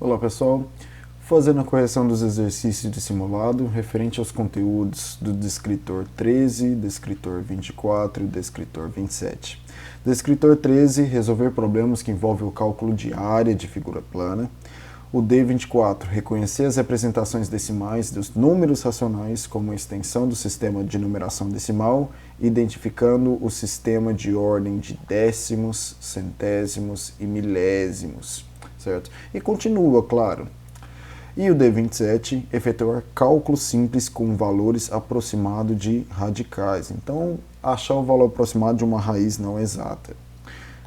Olá pessoal, fazendo a correção dos exercícios de simulado referente aos conteúdos do descritor 13, descritor 24 e descritor 27. Descritor 13, resolver problemas que envolvem o cálculo de área de figura plana. O D24, reconhecer as representações decimais dos números racionais como extensão do sistema de numeração decimal, identificando o sistema de ordem de décimos, centésimos e milésimos, certo? E continua, claro. E o D27, efetuar cálculo simples com valores aproximados de radicais. Então, achar o valor aproximado de uma raiz não exata.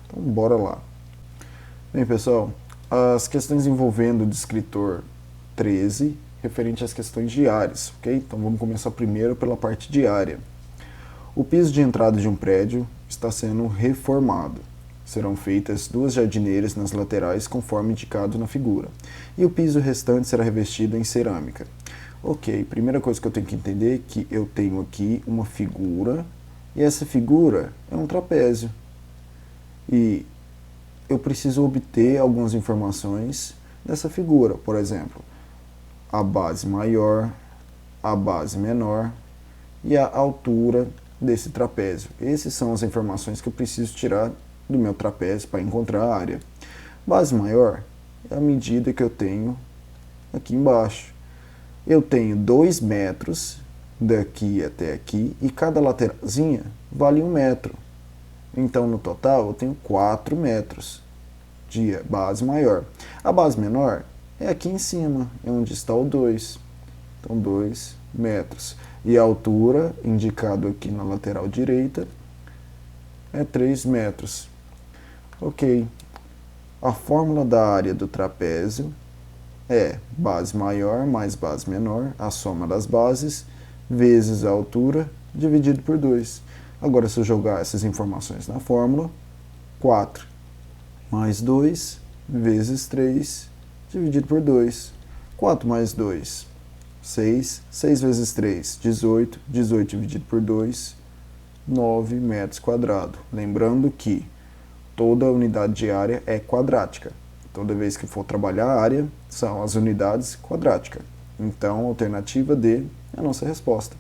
Então, bora lá. Bem, pessoal, as questões envolvendo o descritor 13, referente às questões de áreas, ok? Então vamos começar primeiro pela parte de área. O piso de entrada de um prédio está sendo reformado. Serão feitas 2 jardineiras nas laterais, conforme indicado na figura. E o piso restante será revestido em cerâmica. Ok, primeira coisa que eu tenho que entender é que eu tenho aqui uma figura, e essa figura é um trapézio. E eu preciso obter algumas informações dessa figura, por exemplo, a base maior, a base menor e a altura desse trapézio. Essas são as informações que eu preciso tirar do meu trapézio para encontrar a área. Base maior é a medida que eu tenho aqui embaixo. Eu tenho 2 metros daqui até aqui e cada lateralzinha vale 1 metro. Então, no total, eu tenho 4 metros de base maior. A base menor é aqui em cima, é onde está o 2. Então, 2 metros. E a altura, indicado aqui na lateral direita, é 3 metros. Ok. A fórmula da área do trapézio é base maior mais base menor, a soma das bases, vezes a altura, dividido por 2. Agora, se eu jogar essas informações na fórmula, 4 mais 2 vezes 3 dividido por 2. 4 mais 2, 6. 6 vezes 3, 18. 18 dividido por 2, 9 metros quadrados. Lembrando que toda unidade de área é quadrática. Toda vez que for trabalhar a área, são as unidades quadráticas. Então, a alternativa D é a nossa resposta.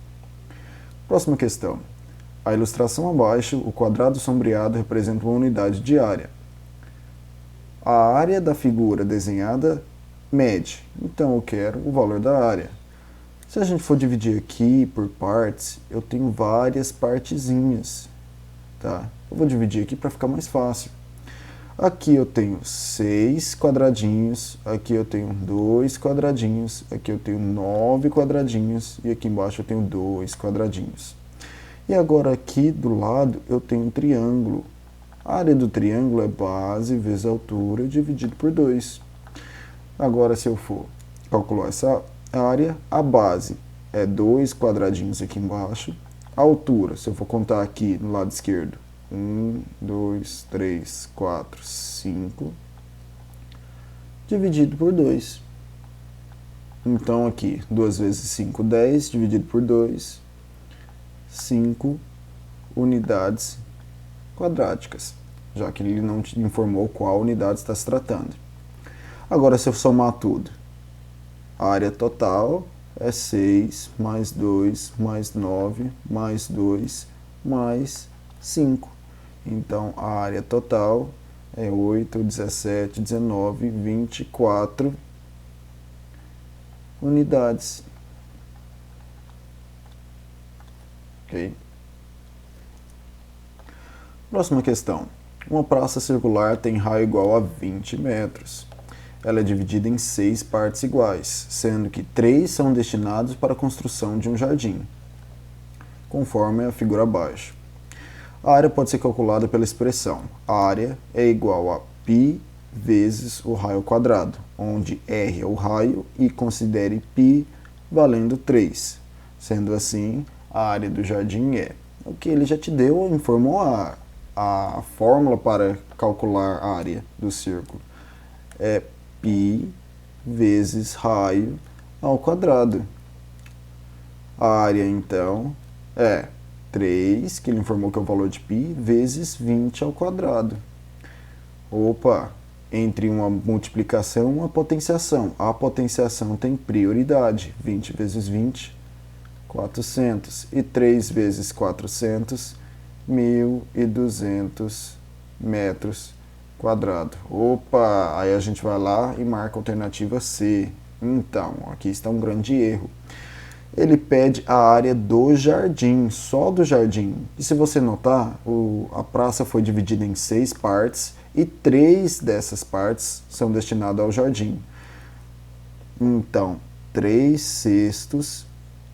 Próxima questão. A ilustração abaixo, o quadrado sombreado representa uma unidade de área. A área da figura desenhada mede. Então, eu quero o valor da área. Se a gente for dividir aqui por partes, eu tenho várias partezinhas. Tá? Eu vou dividir aqui para ficar mais fácil. Aqui eu tenho 6 quadradinhos, aqui eu tenho 2 quadradinhos, aqui eu tenho 9 quadradinhos e aqui embaixo eu tenho 2 quadradinhos. E agora aqui do lado eu tenho um triângulo. A área do triângulo é base vezes altura dividido por 2. Agora, se eu for calcular essa área, a base é 2 quadradinhos aqui embaixo. A altura, se eu for contar aqui no lado esquerdo, 1, 2, 3, 4, 5, dividido por 2. Então aqui, 2 vezes 5, 10, dividido por 2, 5 unidades quadráticas, já que ele não te informou qual unidade está se tratando. Agora, se eu somar tudo, a área total é 6 mais 2 mais 9 mais 2 mais 5. Então, a área total é 8, 17, 19, 24 unidades. Ok? Próxima questão. Uma praça circular tem raio igual a 20 metros. Ela é dividida em 6 partes iguais, sendo que 3 são destinados para a construção de um jardim, conforme a figura abaixo. A área pode ser calculada pela expressão a área é igual a π vezes o raio quadrado, onde R é o raio e considere π valendo 3. Sendo assim, a área do jardim é... Ok, ele já te deu, informou a fórmula para calcular a área do círculo. É π vezes raio ao quadrado. A área, então, é 3, que ele informou que é o valor de π, vezes 20 ao quadrado. Opa, entre uma multiplicação e uma potenciação. A potenciação tem prioridade. 20 vezes 20, 400. E 3 vezes 400, 1.200 metros quadrados. Opa! Aí a gente vai lá e marca a alternativa C. Então, aqui está um grande erro. Ele pede a área do jardim, só do jardim. E se você notar, a praça foi dividida em 6 partes e 3 dessas partes são destinadas ao jardim. Então, 3 sextos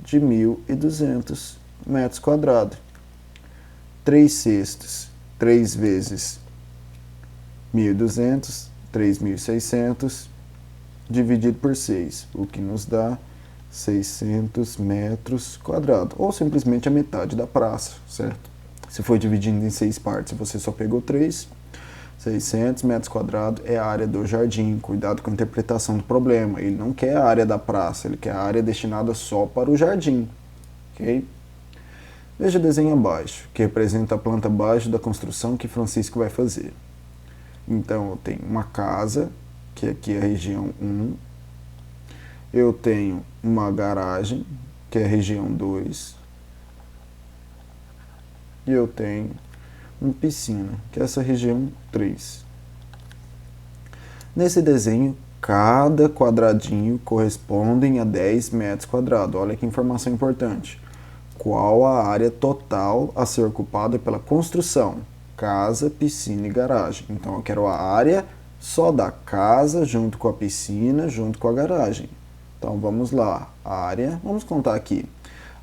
de 1.200 metros quadrados. 3 sextos, 3 vezes 1.200, 3.600, dividido por 6, o que nos dá 600 metros quadrados, ou simplesmente a metade da praça, certo? Se for dividindo em 6 partes, você só pegou 3, 600 metros quadrados é a área do jardim. Cuidado com a interpretação do problema, ele não quer a área da praça, ele quer a área destinada só para o jardim, ok? Veja o desenho abaixo, que representa a planta baixa da construção que Francisco vai fazer. Então, eu tenho uma casa, que aqui é a região 1, eu tenho uma garagem, que é a região 2, e eu tenho uma piscina, que é essa região 3. Nesse desenho, cada quadradinho corresponde a 10 metros quadrados. Olha que informação importante. Qual a área total a ser ocupada pela construção? Casa, piscina e garagem. Então, eu quero a área só da casa, junto com a piscina, junto com a garagem. Então, vamos lá. Área, vamos contar aqui.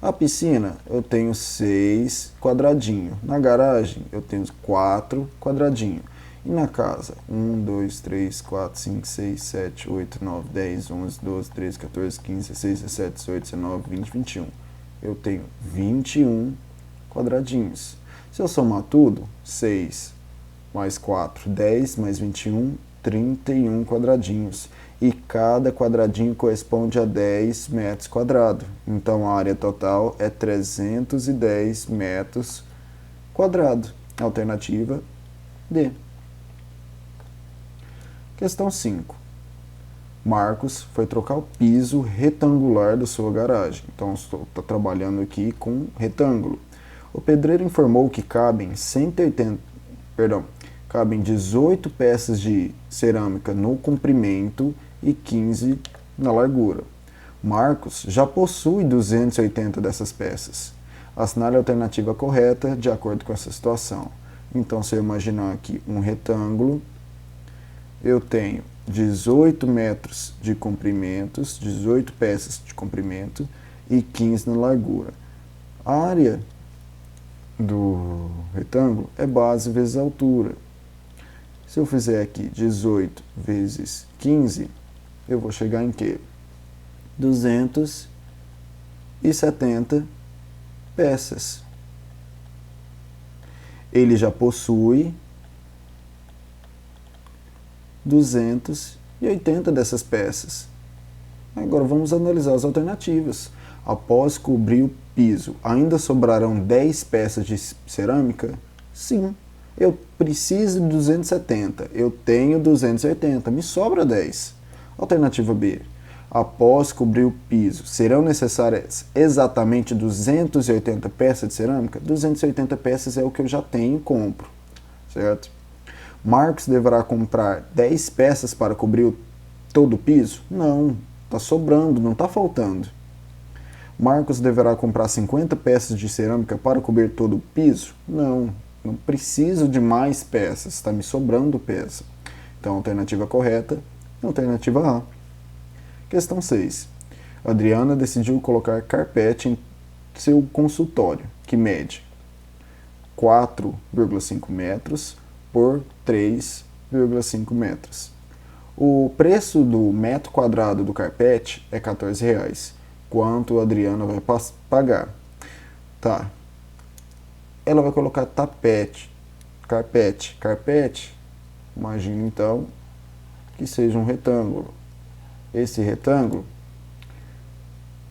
A piscina, eu tenho 6 quadradinhos. Na garagem, eu tenho 4 quadradinhos. E na casa? 1, 2, 3, 4, 5, 6, 7, 8, 9, 10, 11, 12, 13, 14, 15, 16, 17, 18, 19, 20, 21. Eu tenho 21 quadradinhos. Se eu somar tudo, 6 mais 4, 10, mais 21, 31 quadradinhos. E cada quadradinho corresponde a 10 metros quadrados. Então, a área total é 310 metros quadrados. Alternativa D. Questão 5. Marcos foi trocar o piso retangular da sua garagem. Então, estou trabalhando aqui com retângulo. O pedreiro informou que cabem 18 peças de cerâmica no comprimento e 15 na largura. Marcos já possui 280 dessas peças. Assinale a alternativa correta de acordo com essa situação. Então, se eu imaginar aqui um retângulo, eu tenho 18 metros de comprimentos, 18 peças de comprimento e 15 na largura. A área do retângulo é base vezes altura. Se eu fizer aqui 18 vezes 15, eu vou chegar em quê? 270 peças. Ele já possui 280 dessas peças. Agora vamos analisar as alternativas. Após cobrir o piso, ainda sobrarão 10 peças de cerâmica? Sim. Eu preciso de 270. Eu tenho 280. Me sobra 10. Alternativa B. Após cobrir o piso, serão necessárias exatamente 280 peças de cerâmica? 280 peças é o que eu já tenho e compro, certo? Marcos deverá comprar 10 peças para cobrir todo o piso? Não, está sobrando, não está faltando. Marcos deverá comprar 50 peças de cerâmica para cobrir todo o piso? Não, não preciso de mais peças, está me sobrando peça. Então, alternativa correta, alternativa A. Questão 6. Adriana decidiu colocar carpete em seu consultório, que mede 4,5 metros por 3,5 metros. O preço do metro quadrado do carpete é R$14. Quanto a Adriana vai pagar? Tá. Ela vai colocar carpete. Imagina então que seja um retângulo. Esse retângulo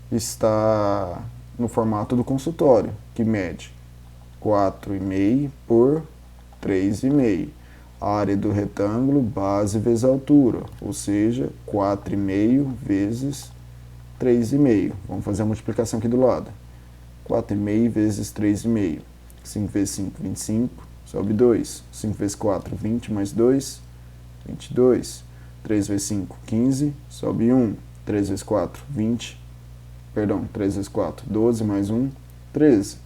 está no formato do consultório, que mede 4,5 por 3,5. área do retângulo, base vezes altura, ou seja, 4,5 vezes 3,5. Vamos fazer a multiplicação aqui do lado. 4,5 vezes 3,5. 5 vezes 5, 25, sobe 2. 5 vezes 4, 20, mais 2, 22. 3 vezes 5, 15, sobe 1. 3 vezes 4, 20. Perdão, 3 vezes 4, 12, mais 1, 13.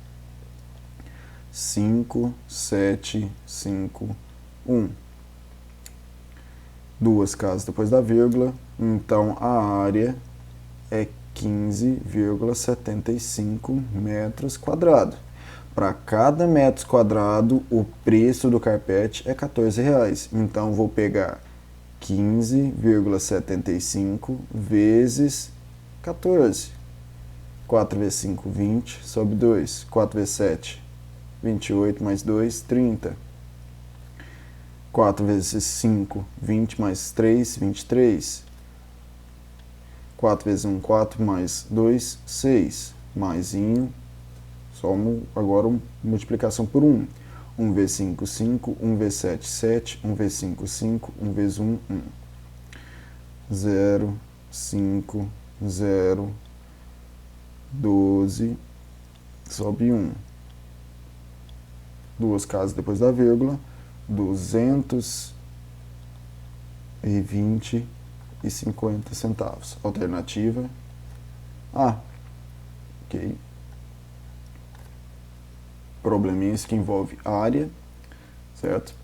5, 7, 5, 1. Duas casas depois da vírgula, então a área é 15,75 metros quadrados. Para cada metro quadrado, o preço do carpete é R$14. Então, vou pegar 15,75 vezes 14. 4 vezes 5, 20, sobre 2. 4 vezes 7, 28, mais 2, 30. 4 vezes 5, 20, mais 3, 23. 4 vezes 1, 4, mais 2, 6. Maisinho, só agora multiplicação por 1. 1 vezes 5, 5. 1 vezes 7, 7. 1 vezes 5, 5. 1 vezes 1, 1. 0, 5, 0, 12, sobe 1. Duas casas depois da vírgula, 220,50 centavos. Alternativa A. Ok. Probleminhas que envolve área, certo?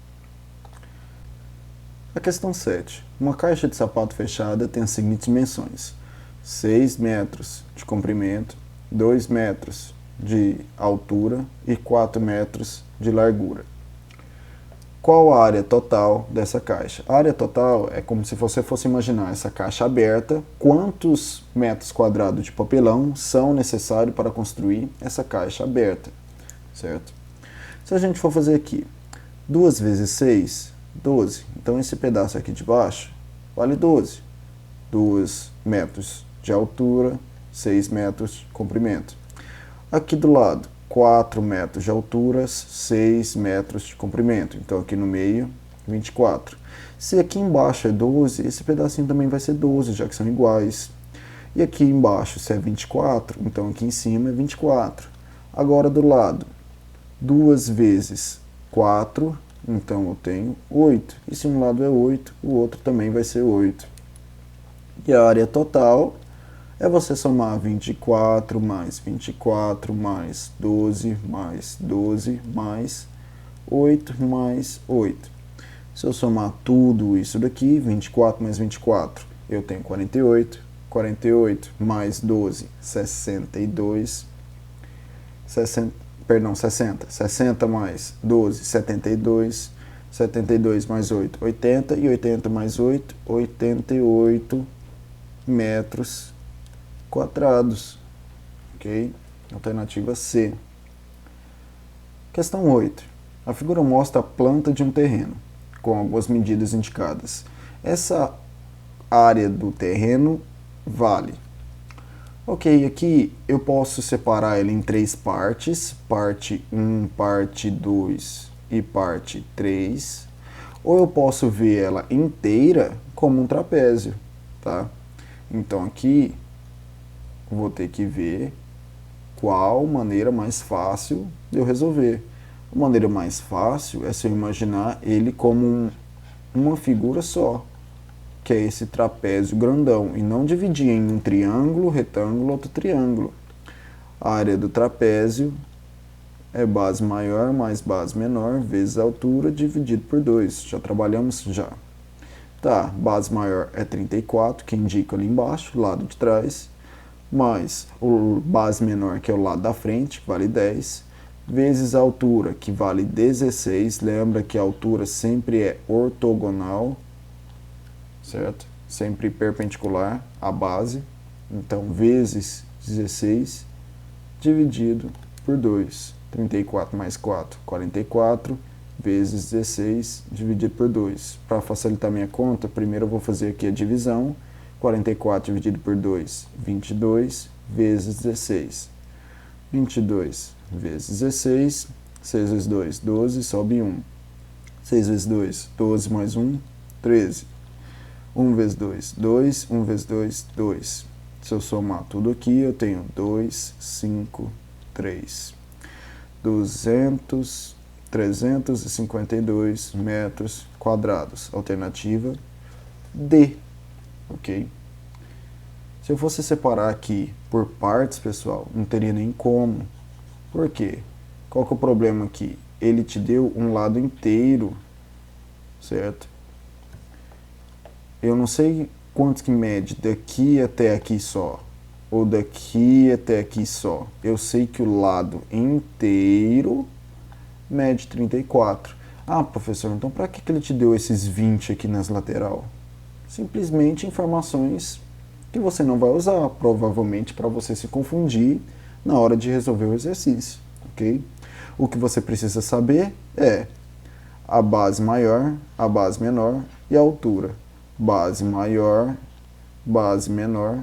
A questão 7. Uma caixa de sapato fechada tem as seguintes dimensões: 6 metros de comprimento, 2 metros de altura e 4 metros de largura. Qual a área total dessa caixa? A área total é como se você fosse imaginar essa caixa aberta, quantos metros quadrados de papelão são necessários para construir essa caixa aberta, certo? Se a gente for fazer aqui, 2 vezes 6, 12. Então esse pedaço aqui de baixo vale 12. 2 metros de altura, 6 metros de comprimento. Aqui do lado, 4 metros de altura, 6 metros de comprimento. Então aqui no meio, 24. Se aqui embaixo é 12, esse pedacinho também vai ser 12, já que são iguais. E aqui embaixo, se é 24, então aqui em cima é 24. Agora do lado, 2 vezes 4, então eu tenho 8. E se um lado é 8, o outro também vai ser 8. E a área total é você somar 24 mais 24 mais 12 mais 12 mais 8 mais 8. Se eu somar tudo isso daqui, 24 mais 24, eu tenho 48. 48 mais 12, 62. 60 mais 12, 72. 72 mais 8, 80. E 80 mais 8, 88 metros quadrados. Ok? Alternativa C. Questão 8. A figura mostra a planta de um terreno, com algumas medidas indicadas. Essa área do terreno vale. Ok, aqui eu posso separar ele em 3 partes, parte 1, parte 2 e parte 3, ou eu posso ver ela inteira como um trapézio, tá? Então aqui eu vou ter que ver qual maneira mais fácil de eu resolver. A maneira mais fácil é se eu imaginar ele como uma figura só, que é esse trapézio grandão, e não dividir em um triângulo, retângulo, outro triângulo. A área do trapézio é base maior mais base menor vezes a altura dividido por 2. Já trabalhamos já. Tá, base maior é 34, que indica ali embaixo, lado de trás, mais o base menor, que é o lado da frente, vale 10, vezes a altura, que vale 16. Lembra que a altura sempre é ortogonal, certo? Sempre perpendicular à base. Então, vezes 16 dividido por 2. 34 mais 4, 44, vezes 16 dividido por 2. Para facilitar minha conta, primeiro eu vou fazer aqui a divisão. 44 dividido por 2, 22, vezes 16. 22 vezes 16, 6 vezes 2, 12, sobe 1. 6 vezes 2, 12 mais 1, 13. 1 vezes 2, 2. 1 vezes 2, 2. Se eu somar tudo aqui, eu tenho 2, 5, 3. 352 metros quadrados. Alternativa D. Ok? Se eu fosse separar aqui por partes, pessoal, não teria nem como. Por quê? Qual que é o problema aqui? Ele te deu um lado inteiro, certo? Eu não sei quanto que mede daqui até aqui só, ou daqui até aqui só. Eu sei que o lado inteiro mede 34. Ah, professor, então para que ele te deu esses 20 aqui nas lateral? Simplesmente informações que você não vai usar, provavelmente para você se confundir na hora de resolver o exercício, ok? O que você precisa saber é a base maior, a base menor e a altura. Base maior, base menor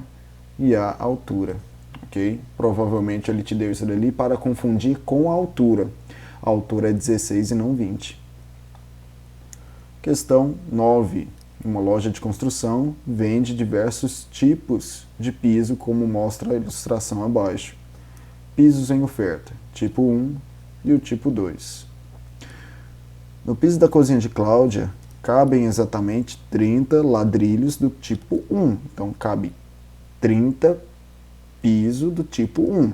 e a altura, ok? Provavelmente ele te deu isso dali para confundir com a altura. A altura é 16 e não 20. Questão 9. Uma loja de construção vende diversos tipos de piso, como mostra a ilustração abaixo. Pisos em oferta, tipo 1 e o tipo 2. No piso da cozinha de Cláudia, cabem exatamente 30 ladrilhos do tipo 1. Então, cabe 30 piso do tipo 1.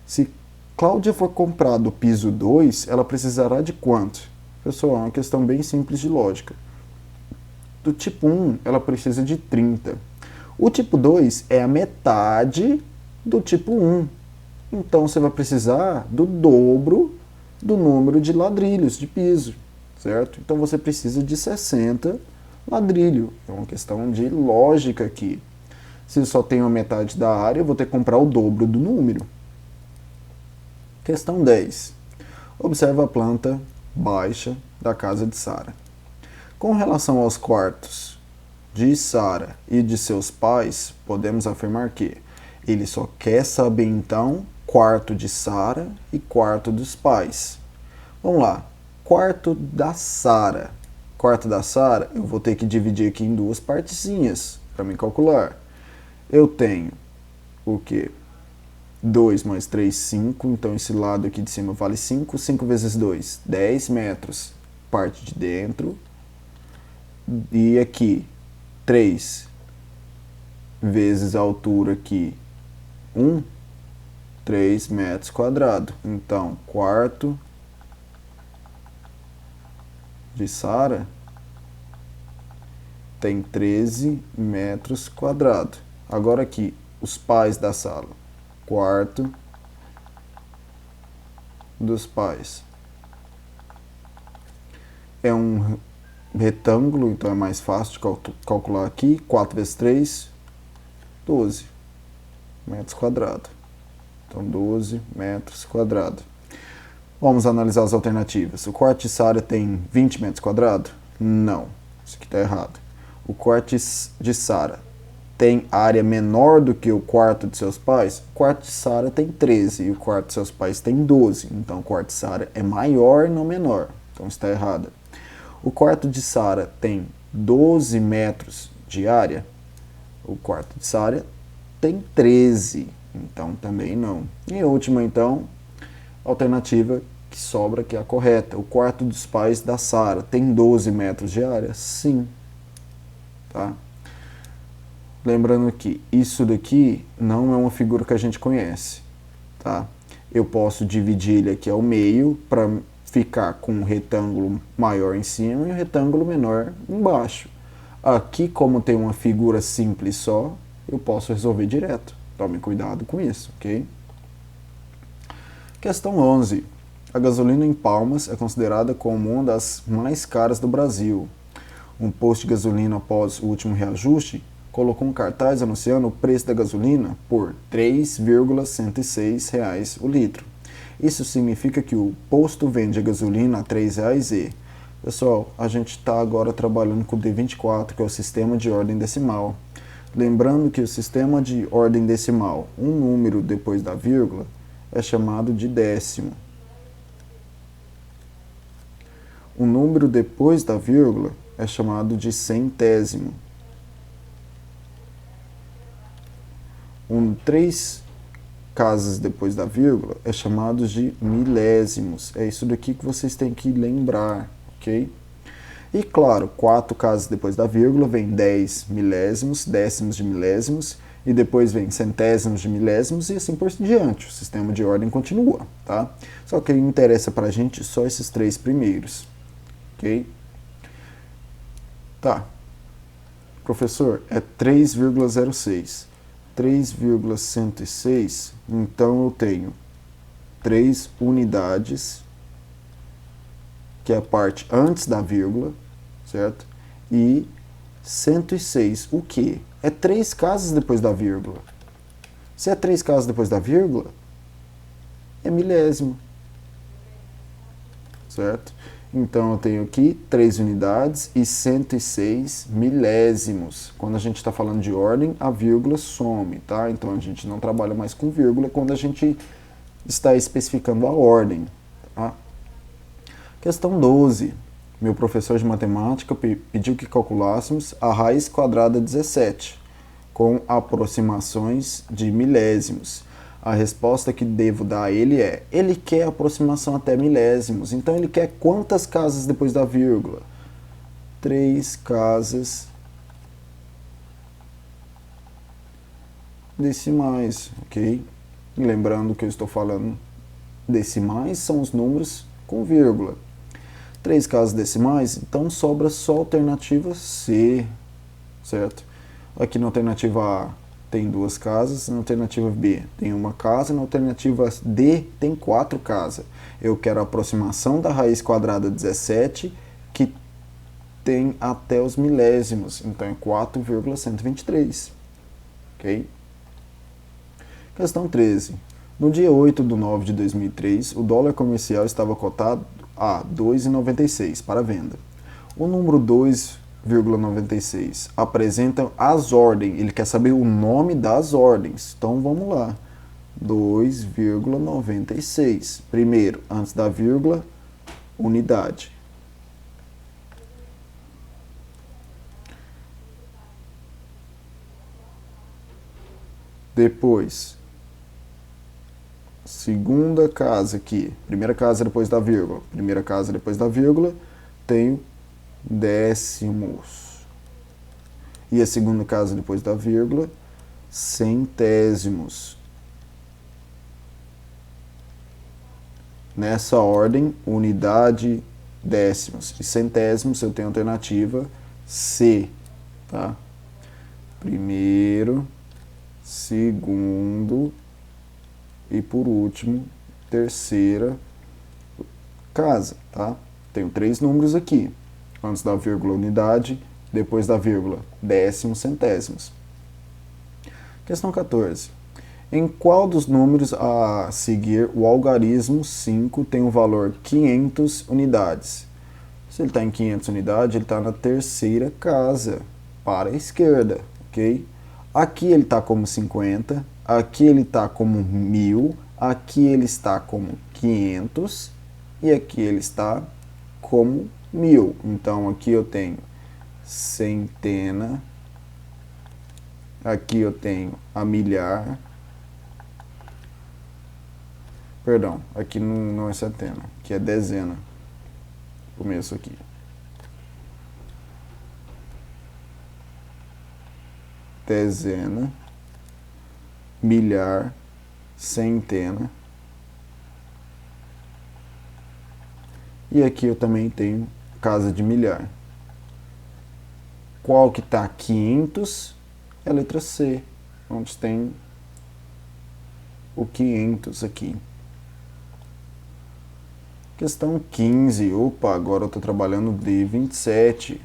Se Cláudia for comprar do piso 2, ela precisará de quanto? Pessoal, é uma questão bem simples de lógica. Do tipo 1, ela precisa de 30. O tipo 2 é a metade do tipo 1. Então, você vai precisar do dobro do número de ladrilhos de piso, certo? Então, você precisa de 60 ladrilhos. É uma questão de lógica aqui. Se eu só tenho a metade da área, eu vou ter que comprar o dobro do número. Questão 10. Observa a planta baixa da casa de Sara. Com relação aos quartos de Sara e de seus pais, podemos afirmar que ele só quer saber então quarto de Sara e quarto dos pais. Vamos lá. Quarto da Sara. Quarto da Sara, eu vou ter que dividir aqui em duas partezinhas para me calcular. Eu tenho o quê? 2 mais 3, 5. Então esse lado aqui de cima vale 5. 5 vezes 2, 10 metros. Parte de dentro. E aqui, 3 vezes a altura aqui, 1, 3 metros quadrados. Então, quarto de Sara tem 13 metros quadrados. Agora aqui, os pais da sala. Quarto dos pais. É um retângulo, então é mais fácil de calcular aqui. 4 vezes 3, 12 metros quadrados. Então, 12 metros quadrados. Vamos analisar as alternativas. O quarto de Sara tem 20 metros quadrados? Não, isso aqui está errado. O quarto de Sara tem área menor do que o quarto de seus pais? O quarto de Sara tem 13 e o quarto de seus pais tem 12. Então, o quarto de Sara é maior e não menor. Então, está errado. O quarto de Sara tem 12 metros de área? O quarto de Sara tem 13. Então, também não. E a última, então, alternativa que sobra, que é a correta. O quarto dos pais da Sara tem 12 metros de área? Sim. Tá? Lembrando que isso daqui não é uma figura que a gente conhece. Tá? Eu posso dividir ele aqui ao meio para ficar com um retângulo maior em cima e um retângulo menor embaixo. Aqui, como tem uma figura simples só, eu posso resolver direto. Tome cuidado com isso, ok? Questão 11. A gasolina em Palmas é considerada como uma das mais caras do Brasil. Um posto de gasolina, após o último reajuste, colocou um cartaz anunciando o preço da gasolina por R$ 3,106 o litro. Isso significa que o posto vende a gasolina a R$ 3,00 e... Pessoal, a gente está agora trabalhando com o D24, que é o sistema de ordem decimal. Lembrando que o sistema de ordem decimal, um número depois da vírgula, é chamado de décimo. O número depois da vírgula é chamado de centésimo. 3 casas depois da vírgula é chamado de milésimos. É isso daqui que vocês têm que lembrar, ok? E claro, 4 casas depois da vírgula vem 10 milésimos, décimos de milésimos, e depois vem centésimos de milésimos e assim por diante. O sistema de ordem continua, tá? Só que interessa pra gente só esses 3 primeiros, ok? Tá. Professor, é 3,06. 3,106, então eu tenho 3 unidades, que é a parte antes da vírgula, certo? E 106, o quê? É 3 casas depois da vírgula. Se é 3 casas depois da vírgula, é milésimo, certo? Então eu tenho aqui 3 unidades e 106 milésimos. Quando a gente está falando de ordem, a vírgula some, tá? Então a gente não trabalha mais com vírgula quando a gente está especificando a ordem, tá? Questão 12. Meu professor de matemática pediu que calculássemos a raiz quadrada 17, com aproximações de milésimos. A resposta que devo dar a ele é: ele quer aproximação até milésimos. Então ele quer quantas casas depois da vírgula? 3 casas decimais, ok? Lembrando que eu estou falando decimais são os números com vírgula. 3 casas decimais, então sobra só a alternativa C, certo? Aqui na alternativa A tem 2 casas, na alternativa B tem 1 casa, na alternativa D tem 4 casas. Eu quero a aproximação da raiz quadrada 17, que tem até os milésimos, então é 4,123, ok? Questão 13. No dia 8/9/2003, o dólar comercial estava cotado a 2,96 para venda. O número 2,96 apresenta as ordens, ele quer saber o nome das ordens. Então vamos lá. 2,96. Primeiro, antes da vírgula, unidade. Depois, segunda casa aqui, primeira casa depois da vírgula. Primeira casa depois da vírgula, tenho décimos. E a segunda casa depois da vírgula, centésimos. Nessa ordem, unidade, décimos e centésimos, eu tenho a alternativa C, tá? Primeiro, segundo e por último, terceira casa, tá? Tenho 3 números aqui. Antes da vírgula, unidade, depois da vírgula, décimos, centésimos. Questão 14. Em qual dos números a seguir o algarismo 5 tem o valor 500 unidades? Se ele está em 500 unidades, ele está na terceira casa, para a esquerda, ok? Aqui ele está como 50, aqui ele está como 1000, aqui ele está como 500 e aqui ele está como 1000. Então aqui eu tenho centena, aqui eu tenho a milhar, perdão, aqui não é centena, aqui é dezena, começo aqui. Dezena, milhar, centena. E aqui eu também tenho casa de milhar. Qual que está 500? É a letra C, onde tem o 500 aqui. Questão 15. Opa, agora eu estou trabalhando de 27.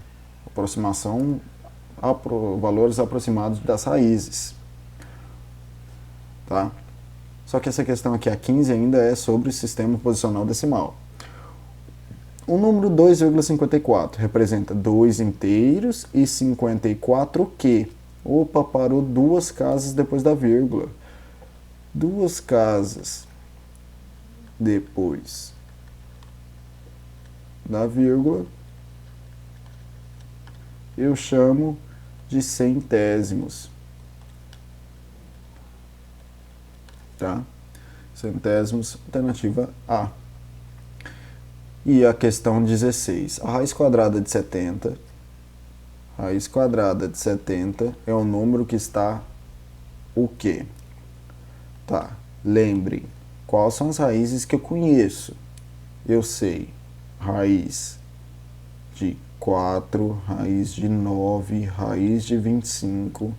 Aproximação, valores aproximados das raízes. Tá? Só que essa questão aqui, a 15, ainda é sobre o sistema posicional decimal. O número 2,54 representa 2 inteiros e 54 o quê? Opa, parou 2 casas depois da vírgula. 2 casas depois da vírgula eu chamo de centésimos. Tá? Centésimos, alternativa A. E a questão 16. A raiz quadrada de 70. Raiz quadrada de 70 é um número que está o quê? Tá. Lembre, quais são as raízes que eu conheço? Eu sei raiz de 4, raiz de 9, raiz de 25,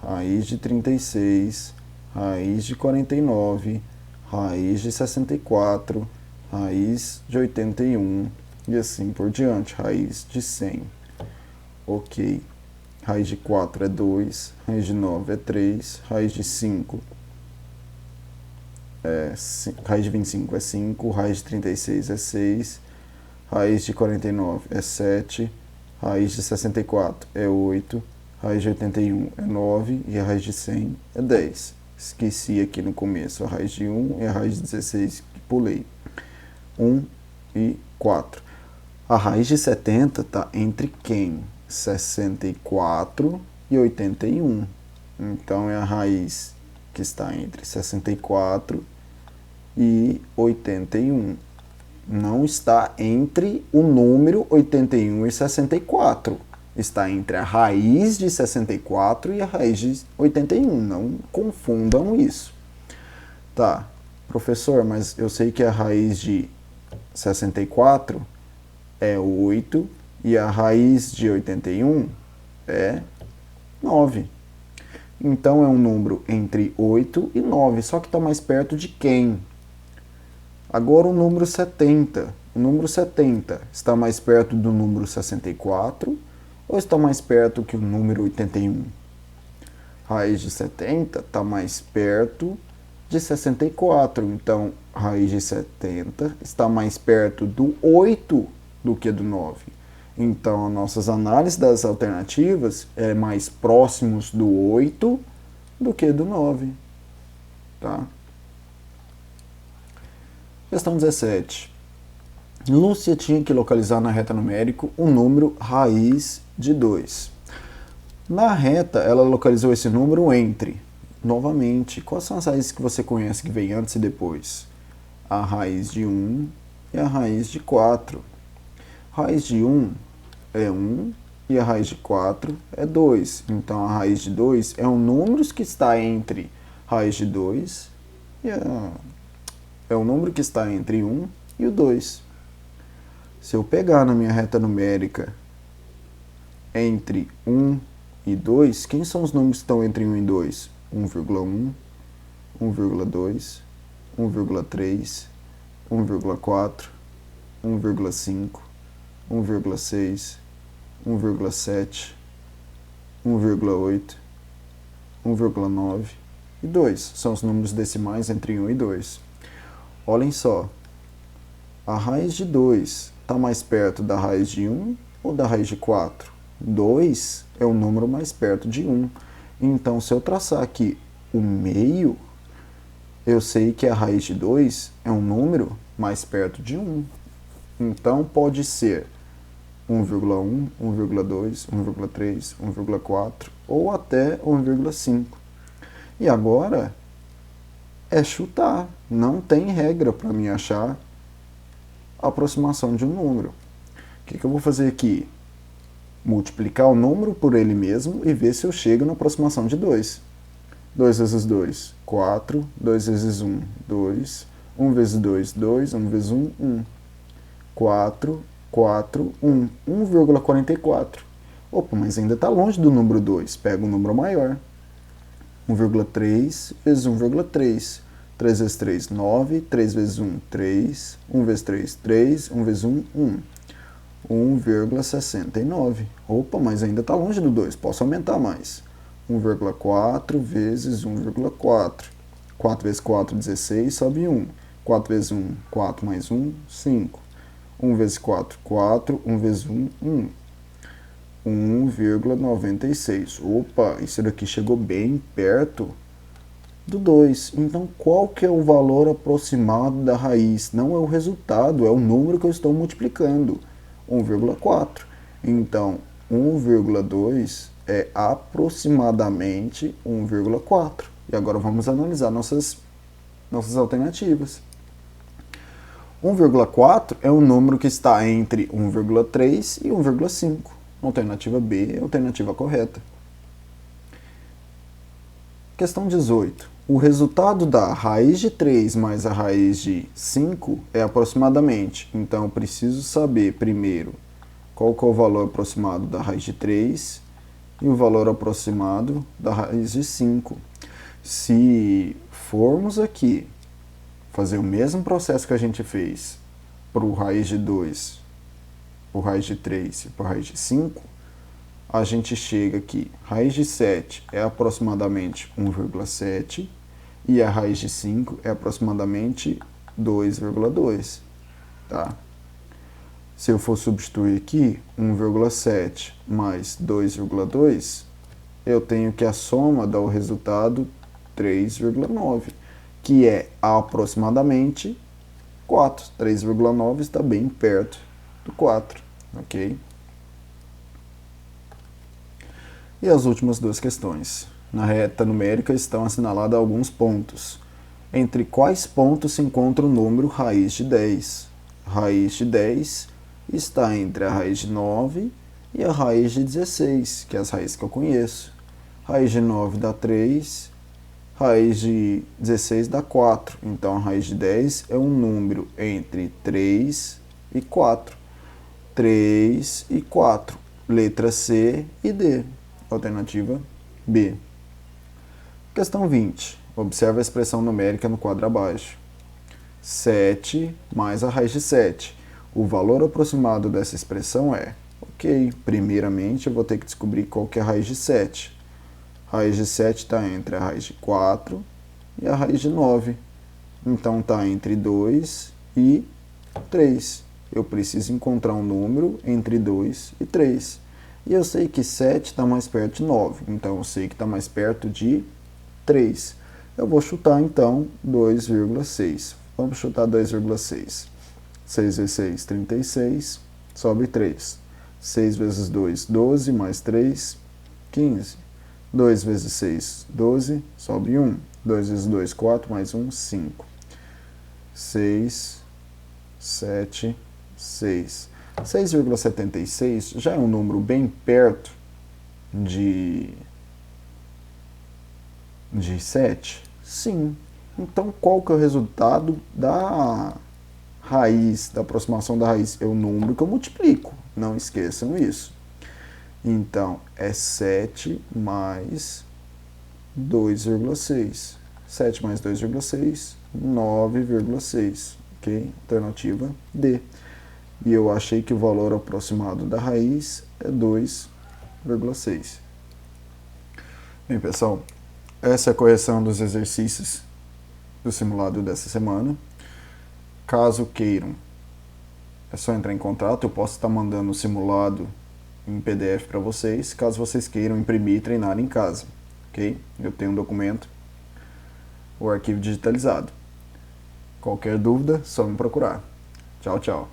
raiz de 36, raiz de 49, raiz de 64, raiz de 81 e assim por diante, raiz de 100. Ok. Raiz de 4 é 2, raiz de 9 é 3, raiz de 5 raiz de 25 é 5, raiz de 36 é 6, raiz de 49 é 7, raiz de 64 é 8, raiz de 81 é 9 e a raiz de 100 é 10. Esqueci aqui no começo a raiz de 1 e a raiz de 16 que pulei. 1 e 4. A raiz de 70 está entre quem? 64 e 81. Então é a raiz que está entre 64 e 81. Não está entre o número 81 e 64. Está entre a raiz de 64 e a raiz de 81. Não confundam isso. Tá, professor, mas eu sei que a raiz de 64 é 8 e a raiz de 81 é 9. Então é um número entre 8 e 9, só que está mais perto de quem? Agora o número 70. O número 70 está mais perto do número 64 ou está mais perto que o número 81? Raiz de 70 está mais perto de 64. Então, raiz de 70 está mais perto do 8 do que do 9. Então, as nossas análises das alternativas é mais próximos do 8 do que do 9. Tá? Questão 17. Lúcia tinha que localizar na reta numérica o número raiz de 2. Na reta, ela localizou esse número entre, novamente, quais são as raízes que você conhece que vem antes e depois? A raiz de 1 e a raiz de 4. Raiz de 1 é 1 e a raiz de 4 é 2. Então, a raiz de 2 é um número que está entre raiz de 2 e é um número que está entre 1 e o 2. Se eu pegar na minha reta numérica entre 1 e 2, quem são os números que estão entre 1 e 2? 1,1, 1,2, 1,3, 1,4, 1,5, 1,6, 1,7, 1,8, 1,9 e 2. São os números decimais entre 1 e 2. Olhem só, a raiz de 2 está mais perto da raiz de 1 ou da raiz de 4? 2 é o número mais perto de 1. Então, se eu traçar aqui o meio, eu sei que a raiz de 2 é um número mais perto de 1. Então, pode ser 1,1, 1,2, 1,3, 1,4 ou até 1,5. E agora é chutar. Não tem regra para mim achar a aproximação de um número. O que eu vou fazer aqui? Multiplicar o número por ele mesmo e ver se eu chego na aproximação de 2. 2 vezes 2, 4. 2 vezes 1, 2. 1 vezes 2, 2. 1 vezes 1, 1. 4, 4, 1. 1,44. Opa, mas ainda está longe do número 2. Pega um número maior. 1,3 vezes 1,3. 3 vezes 3, 9. 3 vezes 1, 3. 1 vezes 3, 3. 1 vezes 1, 1. 1,69. Opa, mas ainda está longe do 2. Posso aumentar mais. 1,4 vezes 1,4. 4 vezes 4, 16. Sobe 1. 4 vezes 1, 4 mais 1, 5. 1 vezes 4, 4. 1 vezes 1, 1. 1,96. Opa, isso daqui chegou bem perto do 2. Então, qual que é o valor aproximado da raiz? Não é o resultado, é o número que eu estou multiplicando. 1,4. Então, 1,2 é aproximadamente 1,4. E agora vamos analisar nossas alternativas. 1,4 é um número que está entre 1,3 e 1,5. Alternativa B é a alternativa correta. Questão 18. O resultado da raiz de 3 mais a raiz de 5 é aproximadamente. Então, eu preciso saber primeiro qual que é o valor aproximado da raiz de 3 e o valor aproximado da raiz de 5. Se formos aqui fazer o mesmo processo que a gente fez para o raiz de 2, para o raiz de 3 e para o raiz de 5, a gente chega aqui, raiz de 7 é aproximadamente 1,7 e a raiz de 5 é aproximadamente 2,2, tá? Se eu for substituir aqui 1,7 mais 2,2, eu tenho que a soma dá o resultado 3,9, que é aproximadamente 4. 3,9 está bem perto do 4, ok? E as últimas duas questões. Na reta numérica estão assinalados alguns pontos. Entre quais pontos se encontra o número raiz de 10? Raiz de 10 está entre a raiz de 9 e a raiz de 16, que é as raízes que eu conheço. Raiz de 9 dá 3, raiz de 16 dá 4. Então, a raiz de 10 é um número entre 3 e 4. 3 e 4. Letra C e D. Alternativa B. Questão 20. Observe a expressão numérica no quadro abaixo. 7 mais a raiz de 7. O valor aproximado dessa expressão é... Ok, primeiramente eu vou ter que descobrir qual que é a raiz de 7. A raiz de 7 está entre a raiz de 4 e a raiz de 9. Então está entre 2 e 3. Eu preciso encontrar um número entre 2 e 3. E eu sei que 7 está mais perto de 9. Então eu sei que está mais perto de 3. Eu vou chutar então 2,6. Vamos chutar 2,6. 6 vezes 6, 36. Sobre 3. 6 vezes 2, 12. Mais 3, 15. 2 vezes 6, 12. Sobre 1. 2 vezes 2, 4. Mais 1, 5. 6, 7, 6. 6,76 já é um número bem perto de 7? Sim. Então, qual que é o resultado da raiz, da aproximação da raiz? É o número que eu multiplico. Não esqueçam isso. Então, é 7 mais 2,6. 7 mais 2,6, 9,6. Ok? Alternativa D. E eu achei que o valor aproximado da raiz é 2,6. Bem, pessoal, essa é a correção dos exercícios do simulado dessa semana. Caso queiram, é só entrar em contato. Eu posso estar mandando o simulado em PDF para vocês, caso vocês queiram imprimir e treinar em casa. Ok? Eu tenho um documento, o arquivo digitalizado. Qualquer dúvida, só me procurar. Tchau, tchau.